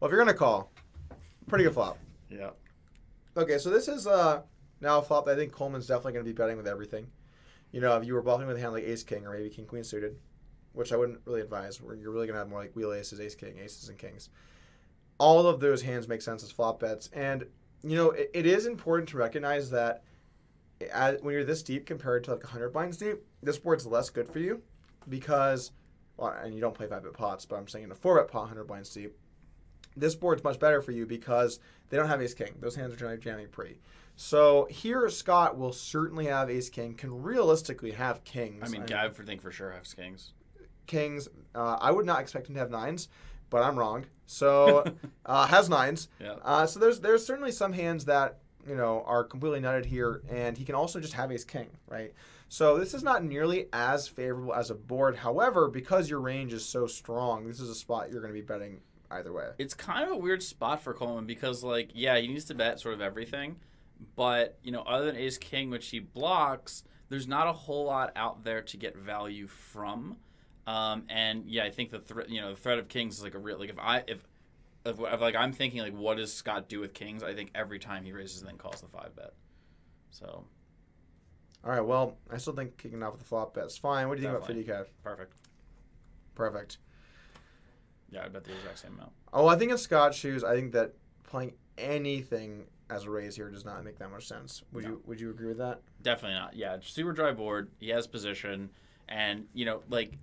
Well, if you're going to call, pretty good flop. Yeah. Okay, so this is now a flop that I think Coleman's definitely going to be betting with everything. You know, if you were bluffing with a hand like ace-king or maybe king-queen suited, which I wouldn't really advise, where you're really going to have more like wheel aces, ace-king, aces, and kings. All of those hands make sense as flop bets. And, you know, it is important to recognize that when you're this deep compared to like 100 blinds deep, this board's less good for you because, well, and you don't play 5-bet pots, but I'm saying in a 4-bet pot, 100 blinds deep, this board's much better for you because they don't have ace-king. Those hands are generally jamming pre. So here, Scott will certainly have ace-king, can realistically have kings. I mean, I think for sure has kings. Kings, I would not expect him to have nines, but I'm wrong. So has nines. Yeah. So there's certainly some hands that, you know, are completely nutted here, and he can also just have ace-king, right? So this is not nearly as favorable as a board. However, because your range is so strong, this is a spot you're going to be betting either way. It's kind of a weird spot for Coleman because, like, yeah, he needs to bet sort of everything. But, you know, other than ace-king, which he blocks, there's not a whole lot out there to get value from. And, yeah, I think the threat of kings is like a real, like, if like I'm thinking, like, what does Scott do with kings? I think every time he raises and then calls the 5-bet. So. All right, well, I still think kicking off with the flop bet's fine. What do you think about 50 cash? Perfect. Yeah, I bet the exact same amount. Oh, I think in Scott's shoes, I think that playing anything as a raise here does not make that much sense. Would you agree with that? Definitely not. Yeah, super dry board. He has position, and you know, like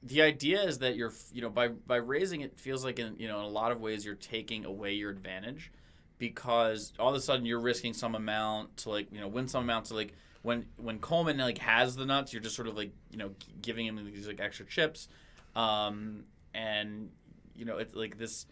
the idea is that you're, you know, by raising it feels like in a lot of ways you're taking away your advantage because all of a sudden you're risking some amount to like, you know, win some amount to like when Coleman like has the nuts, you're just sort of like, you know, giving him these like extra chips. And you know, it's like this,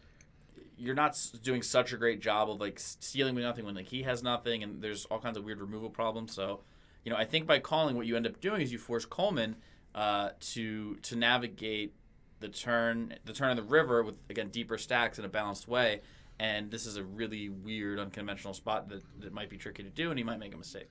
you're not doing such a great job of like stealing with nothing when like he has nothing, and there's all kinds of weird removal problems. So, you know, I think by calling, what you end up doing is you force Coleman to navigate the turn of the river with, again, deeper stacks in a balanced way. And this is a really weird, unconventional spot that might be tricky to do, and he might make a mistake.